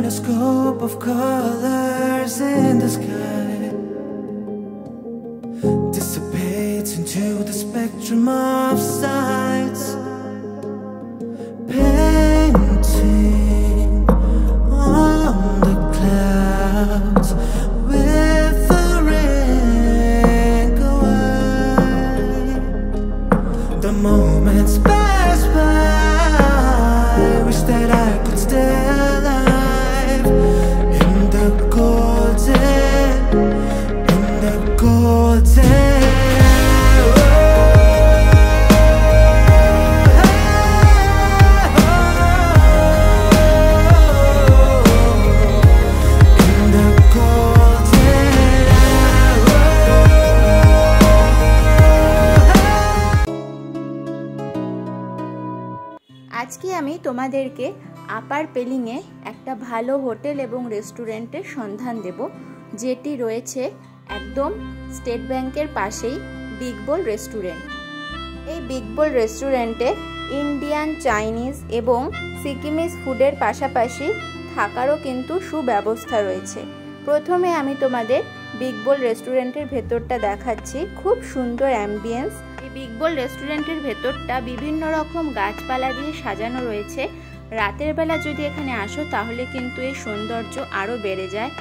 kaleidoscope of colors in the sky dissipates into the spectrum of sights, painting on the clouds with the wrinkle white. The moments pass by, wish that I could stay alive in the golden আজকে আমি তোমাদেরকে আপার পেলিংয়ে একটা ভালো hotel এবং রেস্টুরেন্টের সন্ধান দেব, যেটি রয়েছে একদম স্টেট ব্যাংকের পাশেই বিগ বোল রেস্টুরেন্ট। এই বিগ বোল রেস্টুরেন্টে ইন্ডিয়ান, চাইনিজ এবং সিকিমিজ ফুডের পাশাপাশি থাকারও কিন্তু সুব্যবস্থা রয়েছে। প্রথমে আমি তোমাদের বিগ বোল রেস্টুরেন্টের ভেতরটা দেখাচ্ছি। খুব সুন্দর অ্যাম্বিয়েন্স। এই বিগ বোল রেস্টুরেন্টের ভেতরটা বিভিন্ন রকম গাছপালা দিয়ে সাজানো রয়েছে। রাতের বেলা যদি এখানে আসো তাহলে কিন্তু এই সৌন্দর্য আরও বেড়ে যায়।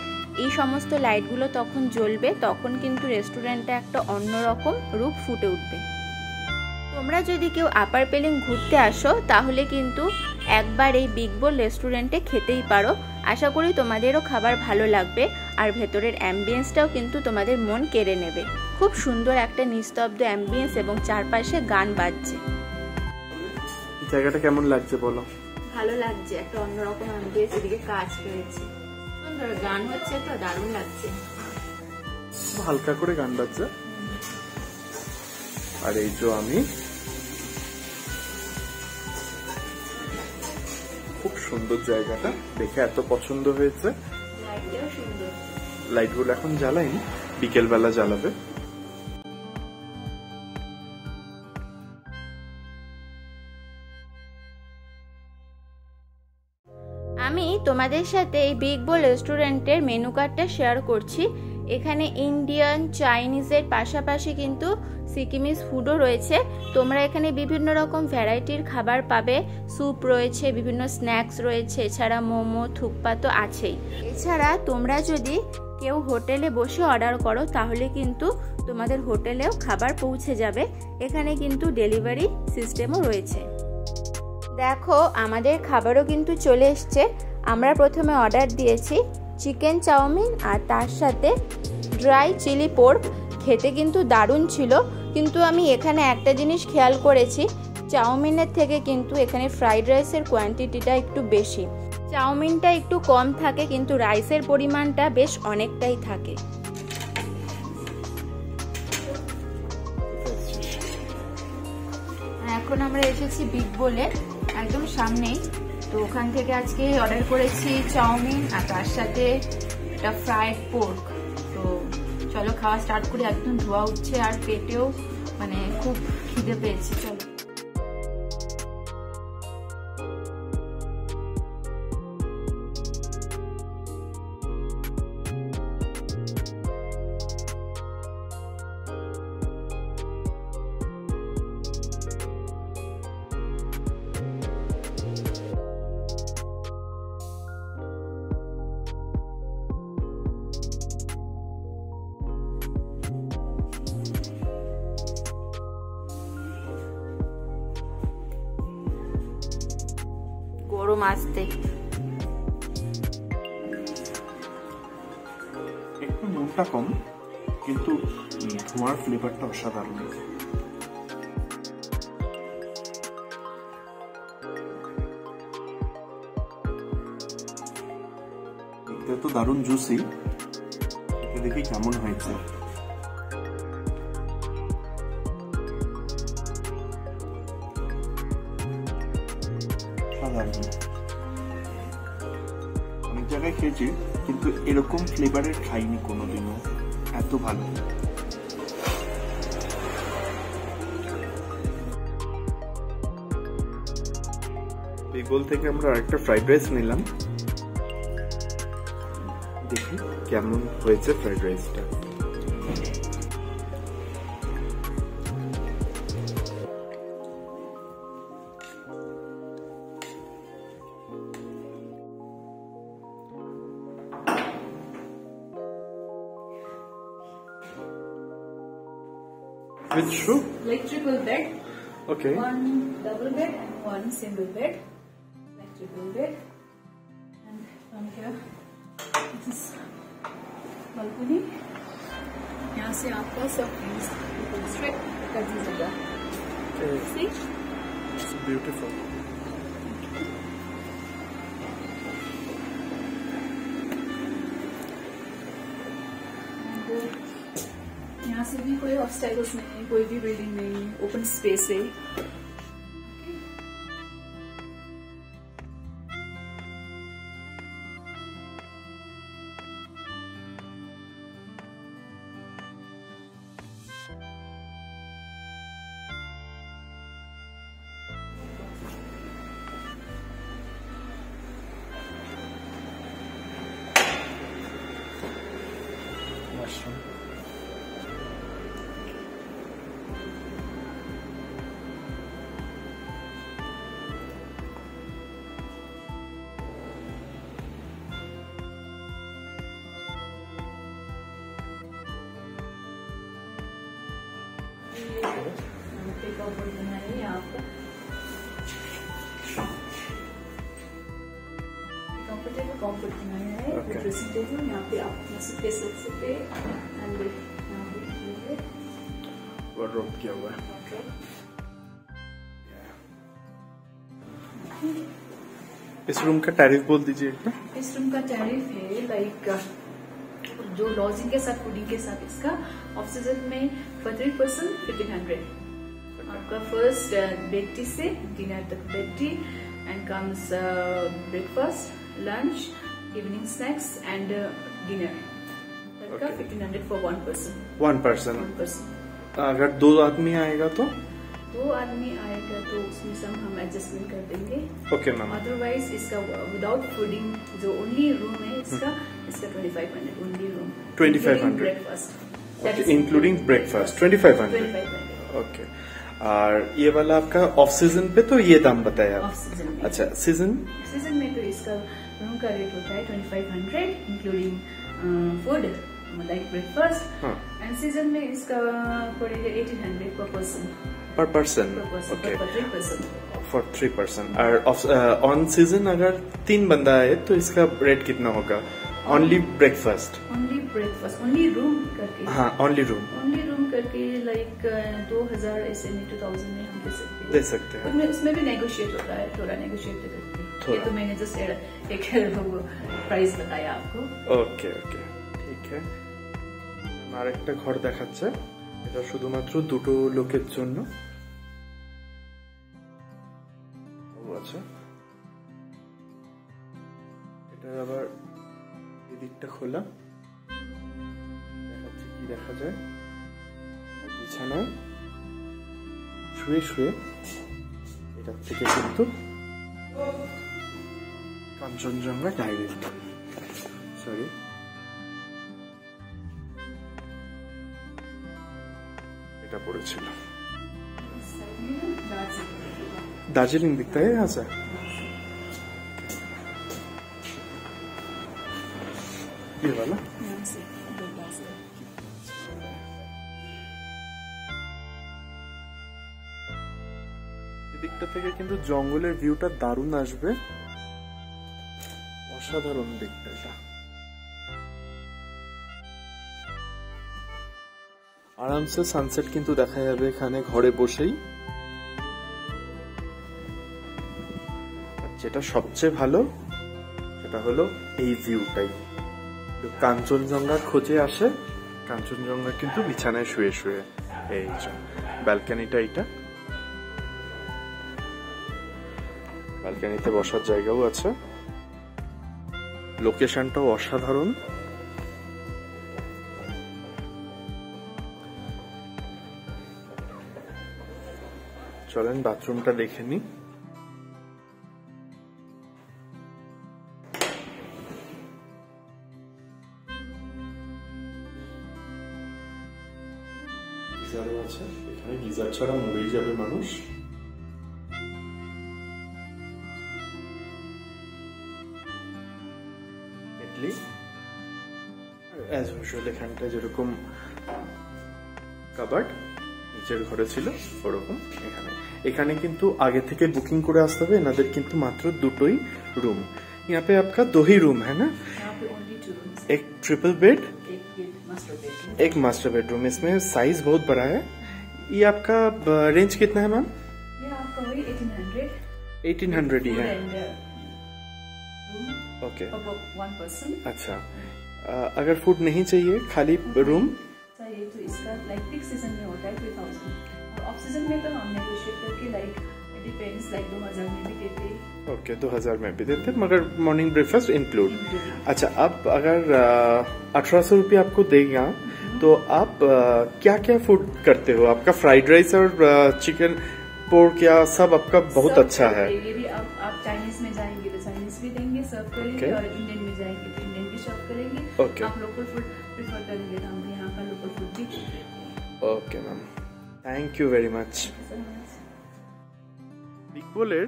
এই সমস্ত লাইটগুলো তখন জ্বলবে, তখন কিন্তু রেস্টুরেন্টে একটা অন্যরকম রূপ ফুটে উঠবে। তোমরা যদি কেউ আপার পেলিং ঘুরতে আসো তাহলে কিন্তু একবার এই বিগ বোল রেস্টুরেন্টে খেতেই পারো। আশা করি তোমাদেরও খাবার ভালো লাগবে, আর ভেতরের অ্যাম্বিয়েন্সটাও কিন্তু তোমাদের মন কেড়ে নেবে। খুব সুন্দর একটা নিস্তব্ধ অ্যাম্বিয়েন্স এবং চারপাশে গান বাজছে। জায়গাটা কেমন লাগছে বলো? ভালো লাগছে, একটা অন্যরকম অ্যাম্বিয়েন্স। এদিকে কাজ পেয়েছে, সুন্দর গান হচ্ছে, তো দারুণ লাগছে। হালকা করে গান বাজছে। আর এই যে আমি খুব সুন্দর জায়গাটা দেখে এত পছন্দ হয়েছে। লাইটগুলো এখন জ্বালাইনি, বিকেল বেলা জ্বালাবে। আমি তোমাদের সাথে এই বিগ বোল রেস্টুরেন্টের মেনু কার্ডটা শেয়ার করছি। এখানে ইন্ডিয়ান, চাইনিজের পাশাপাশি কিন্তু সিকিমিজ ফুডও রয়েছে। তোমরা এখানে বিভিন্ন রকম ভ্যারাইটির খাবার পাবে। স্যুপ রয়েছে, বিভিন্ন স্ন্যাক্স রয়েছে, এছাড়া মোমো, থুকপা তো আছেই। এছাড়া তোমরা যদি কেউ হোটেলে বসে অর্ডার করো তাহলে কিন্তু তোমাদের হোটেলেও খাবার পৌঁছে যাবে। এখানে কিন্তু ডেলিভারি সিস্টেমও রয়েছে। দেখো, আমাদের খাবারও কিন্তু চলে এসছে। আমরা প্রথমে অর্ডার দিয়েছি চিকেন চাউমিন আর তার সাথে ড্রাই চিলি পোর্ক। খেতে কিন্তু দারুণ ছিল, কিন্তু আমি এখানে একটা জিনিস খেয়াল করেছি, চাউমিনের থেকে কিন্তু এখানে ফ্রাইড রাইসের কোয়ান্টিটিটা একটু বেশি। চাউমিনটা একটু কম থাকে, কিন্তু রাইসের পরিমাণটা বেশ অনেকটাই থাকে। এখন আমরা এসেছি বিগ বোলে একদম সামনেই। তো ওখান থেকে আজকে অর্ডার করেছি চাউমিন আর তার সাথে একটা ফ্রাইড পোর্ক। তো চলো খাওয়া স্টার্ট করি। একদম ধোয়া উঠছে আর পেটেও মানে খুব খিদে পেয়েছে। চলো। গরম আসতে একটু নুনটা কম, কিন্তু ধোঁয়ার ফ্লেভারটা অসাধারণ। এটা তো দারুণ জুসি। এটা দেখি কেমন হয়েছে। অনেক জায়গায় খেয়েছি, কিন্তু এরকম ফ্লেভারের খাইনি কোনোদিনও। এত ভালো। বিগ বোল থেকে আমরা আরেকটা ফ্রাইড রাইস নিলাম। দেখি কেমন হয়েছে ফ্রাইড রাইসটা। Which room? Like triple bed. Okay. One double bed and one single bed. Like triple bed. And from here, this is balcony. यहाँ से आपका सब straight कर दीजिएगा. See? It's beautiful. यहाँ से भी कोई ऑब्स्टैकल्स नहीं है, कोई भी बिल्डिंग नहीं है, ओपन स्पेस है. Mushroom. कॉम्फर्ट बनाया है. ड्रेसिंग टेबल यहाँ पे आप अपना सूटकेस रख सकते हैं. एंड यहाँ पे वार्डरोब किया हुआ है. इस रूम का टैरिफ बोल दीजिए. इस रूम का टैरिफ है लाइक जो लॉजिंग के साथ फूडिंग के साथ इसका ऑफ सीजन में फॉर 3 पर्सन 1500. आपका फर्स्ट बेड टी से डिनर तक bed tea and comes breakfast, lunch, evening snacks and dinner. 1500 for 1 person. 1 person. अगर 2 आदमी आएगा तो 2 आदमी आएगा तो उसमें सब हम एडजस्टमेंट कर देंगे. Okay ma'am. अदरवाइज इसका विदाउट फूडिंग जो ओनली रूम है इसका 2500 only room. 2500 breakfast including breakfast 2500. Okay. और ये वाला आपका ऑफ सीजन पे तो ये दाम बताया आप. Off season. अच्छा सीजन में तो इसका रूम का रेट होता है 2500 including food like breakfast. And season में इसका पड़ेगा 1800 पर पर्सन. ओके. For 3 person. और ऑन सीजन अगर 3 बंदा है तो इसका रेट कितना होगा? Only breakfast. ओनली रूम करके. हाँ ओनली रूम करके लाइक 2000 ऐसे 2000 में हम दे सकते हैं. उसमें भी नेगोशिएट होता है, थोड़ा नेगोशिएट करके. ये तो मैंने जस्ट एक प्राइस बताया आपको. ओके ओके ঠিক है. আরেকটা ঘর দেখাচ্ছে, এটা শুধুমাত্র 2 লোকের জন্য. আচ্ছা এটা আবার এদিকটা খোলা, দেখাচ্ছে কি দেখা যায়. বিছানায় শুয়ে শুয়ে এটার থেকে কিন্তু কাঞ্চনজঙ্ঘা ডাইরেক্ট এটা পড়েছিল. दार्जिलिंग दिखता है यहाँ से. ये वाला দিকটা থেকে কিন্তু জঙ্গলের ভিউটা দারুণ আসবে. অসাধারণ দেখতে এটা. আরামসে সানসেট কিন্তু দেখা যাবে এখানে ঘরে বসেই. যেটা সবচেয়ে ভালো সেটা হলো এই ভিউটাই. কাঞ্চনজঙ্ঘা খোঁজে আসে, কাঞ্চনজঙ্ঘা কিন্তু বিছানায় শুয়ে শুয়ে. এই যে ব্যালকনিটা, এইটা ব্যালকনিতে বসার জায়গাও আছে. লোকেশনটাও অসাধারণ. চলেন বাথরুমটা দেখে নি. গিজারও আছে, এখানে গিজার ছাড়া মরেই যাবে মানুষ। অ্যাজ ইউজুয়াল এখানটায় যেরকম কাবার্ড নিচের ঘরে ছিল ওরকম এখানে। এখানে কিন্তু আগে থেকে বুকিং করে আসতে হবে, এনাদের কিন্তু মাত্র দুটোই রুম। यहाँ पे आपका 2 ही रूम है ना? यहाँ पे ओनली 2 रूम्स, एक ट्रिपल बेड, एक मास्टर बेडरूम, एक मास्टर बेडरूम। इसमें साइज बहुत बड़ा है। ये आपका रेंज कितना है मैम? ये आपका वही 1800 ही है। रूम ओके, अबव 1 पर्सन अच्छा। अगर फूड नहीं चाहिए, खाली रूम चाहिए तो इसका लाइक पीक सीजन में होता है 2000, और ऑफ सीजन में तो हम नेगोशिएट करके लाइक डिपेंड्स लाइक 2000 में भी देते हैं। ओके, 2000 में भी देते, मगर मॉर्निंग ब्रेकफास्ट इंक्लूड। अच्छा, अब अगर 1800 रुपये आपको देगा तो आप क्या क्या फूड करते हो? आपका फ्राइड राइस और चिकन पोर्क या सब आपका बहुत अच्छा है। ये भी आप चाइनीज में जाएंगे तो चाइनीज भी देंगे, सर्व करेंगे, और इंडियन में जाएंगे तो इंडियन भी सर्व करेंगे। आप लोकल फूड प्रेफर करेंगे तो हम यहाँ का लोकल फूड भी। Okay ma'am, thank you very much. Big বোলের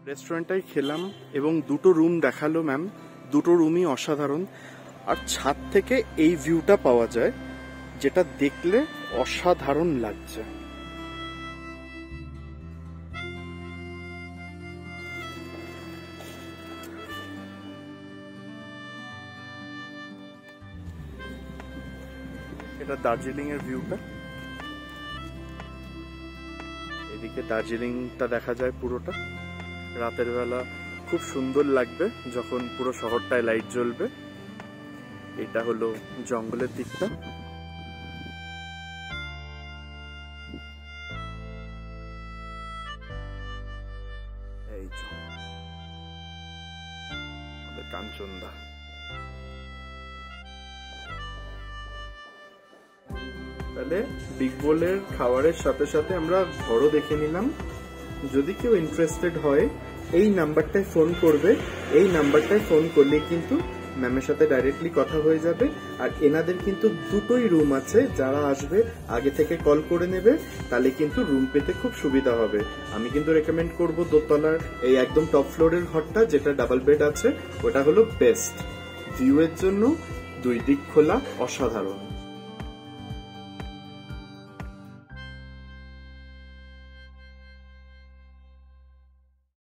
রেস্টুরেন্টটাই খেলাম এবং দুটো রুম দেখালো ম্যাম। দুটো রুমই অসাধারণ, আর ছাদ থেকে এই ভিউটা পাওয়া যায় যেটা দেখলে অসাধারণ লাগছে। এটা দার্জিলিং এর ভিউটা, এদিকে দার্জিলিংটা দেখা যায় পুরোটা। রাতের বেলা খুব সুন্দর লাগবে যখন পুরো শহরটায় লাইট জ্বলবে। এটা হলো জঙ্গলের দিকটা। এই যে আমাদের কাঞ্চনদা। তাহলে বিগ বোলের খাবারের সাথে সাথে আমরা ঘরও দেখে নিলাম। যদি কেউ ইন্টারেস্টেড হয় এই নাম্বারটায় ফোন করবে। এই নাম্বারটায় ফোন করলে কিন্তু ম্যামের সাথে ডাইরেক্টলি কথা হয়ে যাবে। আর এনাদের কিন্তু দুটোই রুম আছে, যারা আসবে আগে থেকে কল করে নেবে, তাহলে কিন্তু রুম পেতে খুব সুবিধা হবে। আমি কিন্তু রেকমেন্ড করব দোতলার এই একদম টপ ফ্লোরের ঘরটা, যেটা ডাবল বেড আছে, ওটা হলো বেস্ট। ভিউ এর জন্য দুই দিক খোলা, অসাধারণ।